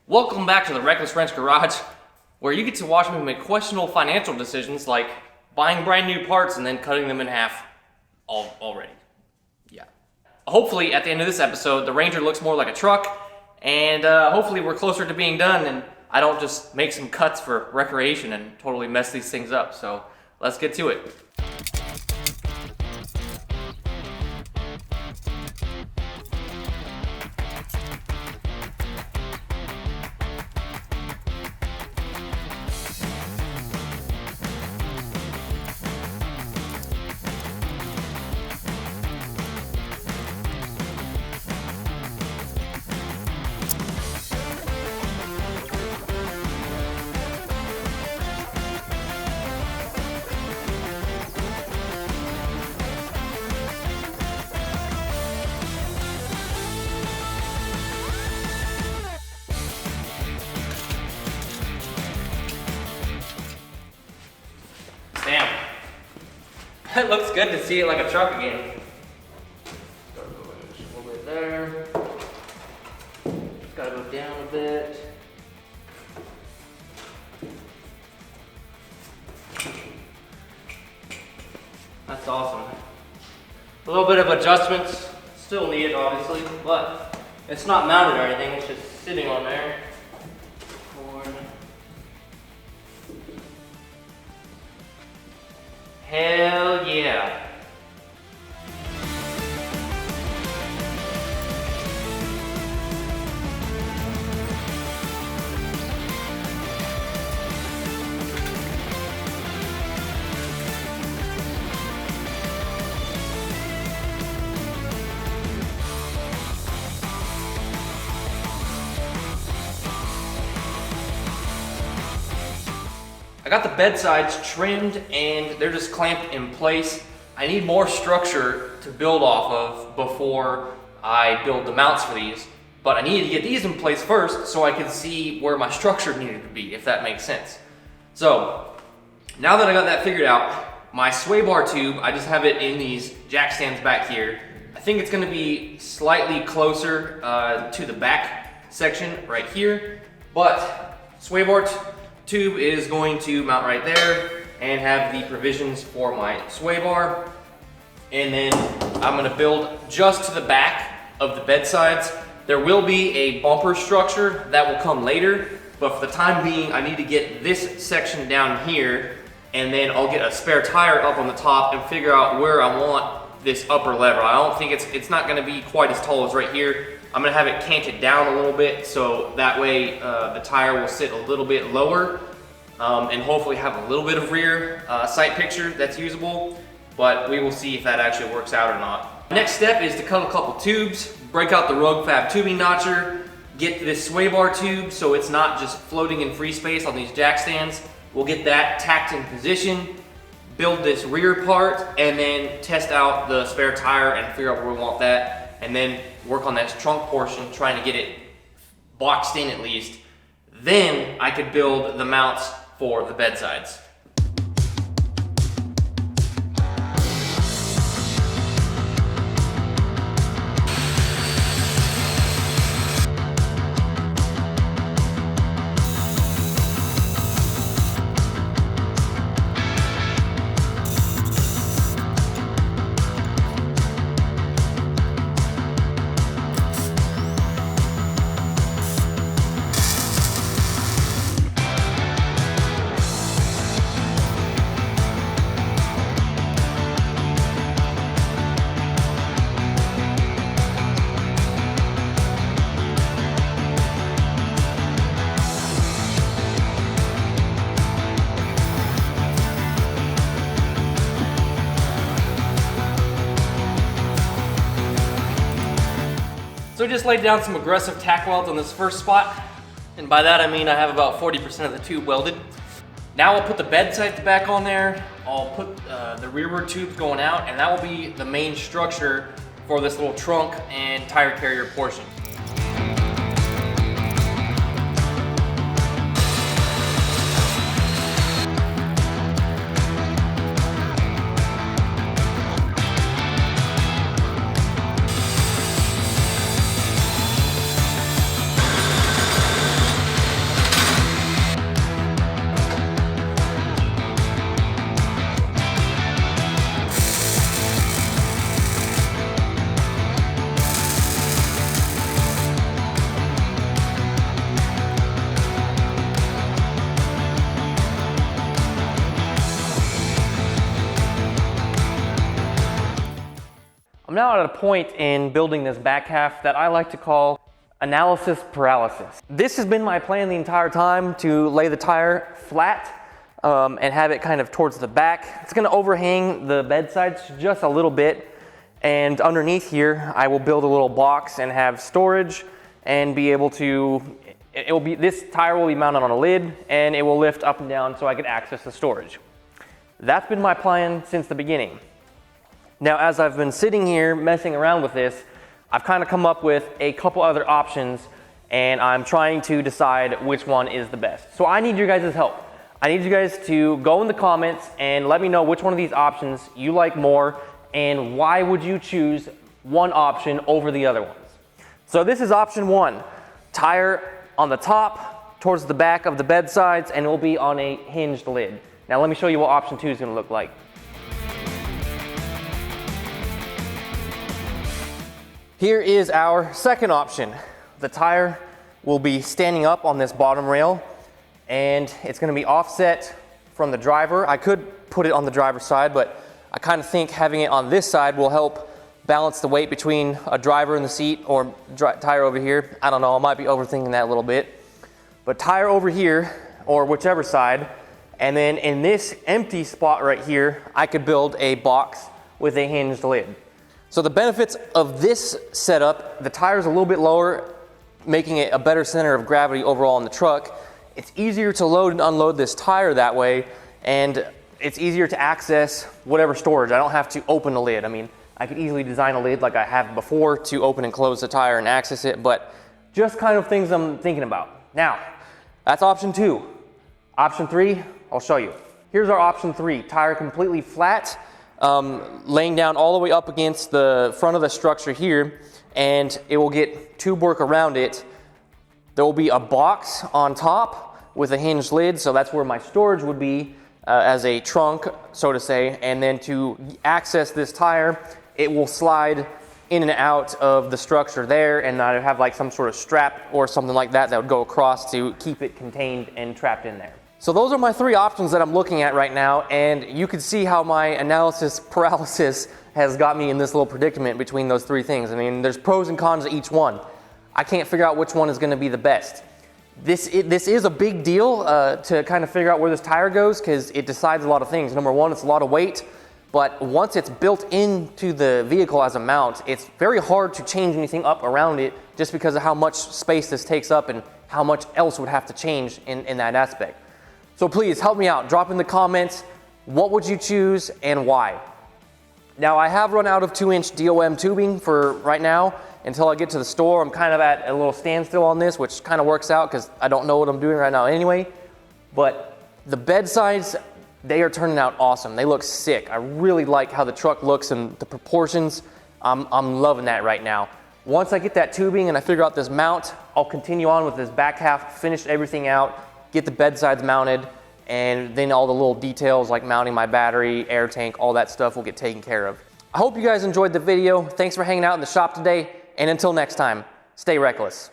Welcome back to the Reckless Wrench Garage, where you get to watch me make questionable financial decisions like buying brand new parts and then cutting them in half already. Yeah. Hopefully, at the end of this episode, the Ranger looks more like a truck, and hopefully we're closer to being done and I don't just make some cuts for recreation and totally mess these things up. So let's get to it. Damn. It looks good to see it like a truck again. Gotta go just a little bit there. Gotta go down a bit. That's awesome. A little bit of adjustments still needed, obviously, but it's not mounted or anything, it's just sitting on there. Hell yeah. I got the bedsides trimmed and they're just clamped in place. I need more structure to build off of before I build the mounts for these, but I needed to get these in place first so I could see where my structure needed to be, if that makes sense. So now that I got that figured out, my sway bar tube, I just have it in these jack stands back here. I think it's gonna be slightly closer to the back section right here, but sway bar tube is going to mount right there and have the provisions for my sway bar. And then I'm gonna build just to the back of the bedsides. There will be a bumper structure that will come later, but for the time being, I need to get this section down here, and then I'll get a spare tire up on the top and figure out where I want this upper lever. I don't think it's not gonna be quite as tall as right here. I'm gonna have it canted down a little bit so that way the tire will sit a little bit lower and hopefully have a little bit of rear sight picture that's usable, but we will see if that actually works out or not. Next step is to cut a couple tubes, break out the Rogue Fab tubing notcher, get this sway bar tube so it's not just floating in free space on these jack stands. We'll get that tacked in position, build this rear part, and then test out the spare tire and figure out where we want that, and then work on that trunk portion, trying to get it boxed in at least. Then I could build the mounts for the bedsides. So I just laid down some aggressive tack welds on this first spot, and by that I mean I have about 40% of the tube welded. Now I'll put the bedsides back on there, I'll put the rearward tubes going out, and that will be the main structure for this little trunk and tire carrier portion. I'm now at a point in building this back half that I like to call analysis paralysis. This has been my plan the entire time, to lay the tire flat and have it kind of towards the back. It's gonna overhang the bed sides just a little bit, and underneath here I will build a little box and have storage and be able to, this tire will be mounted on a lid and it will lift up and down so I can access the storage. That's been my plan since the beginning. Now, as I've been sitting here messing around with this, I've kind of come up with a couple other options, and I'm trying to decide which one is the best. So I need your guys' help. I need you guys to go in the comments and let me know which one of these options you like more, and why would you choose one option over the other ones. So this is option one, tire on the top towards the back of the bed sides, and it will be on a hinged lid. Now let me show you what option two is going to look like. Here is our second option. The tire will be standing up on this bottom rail, and it's going to be offset from the driver. I could put it on the driver's side, but I kind of think having it on this side will help balance the weight between a driver in the seat or tire over here. I don't know, I might be overthinking that a little bit. But tire over here, or whichever side, and then in this empty spot right here, I could build a box with a hinged lid. So the benefits of this setup, the tire's a little bit lower, making it a better center of gravity overall in the truck. It's easier to load and unload this tire that way, and it's easier to access whatever storage. I don't have to open the lid. I mean, I could easily design a lid like I have before to open and close the tire and access it, but just kind of things I'm thinking about. Now, that's option two. Option three, I'll show you. Here's our option three, tire completely flat, laying down all the way up against the front of the structure here, and it will get tube work around it. There will be a box on top with a hinged lid, so that's where my storage would be as a trunk, so to say, and then to access this tire, it will slide in and out of the structure there, and I have like some sort of strap or something like that that would go across to keep it contained and trapped in there. So those are my three options that I'm looking at right now, and you can see how my analysis paralysis has got me in this little predicament between those three things. I mean, there's pros and cons to each one. I can't figure out which one is going to be the best. This is a big deal to kind of figure out where this tire goes, because it decides a lot of things. Number one, it's a lot of weight, but once it's built into the vehicle as a mount, it's very hard to change anything up around it just because of how much space this takes up and how much else would have to change in that aspect. So please help me out. Drop in the comments, what would you choose and why? Now, I have run out of 2-inch DOM tubing for right now. Until I get to the store, I'm kind of at a little standstill on this, which kind of works out because I don't know what I'm doing right now anyway. But the bed sides, they are turning out awesome. They look sick. I really like how the truck looks and the proportions. I'm loving that right now. Once I get that tubing and I figure out this mount, I'll continue on with this back half, finish everything out, get the bed sides mounted, and then all the little details like mounting my battery, air tank, all that stuff will get taken care of. I hope you guys enjoyed the video. Thanks for hanging out in the shop today. And until next time, stay reckless.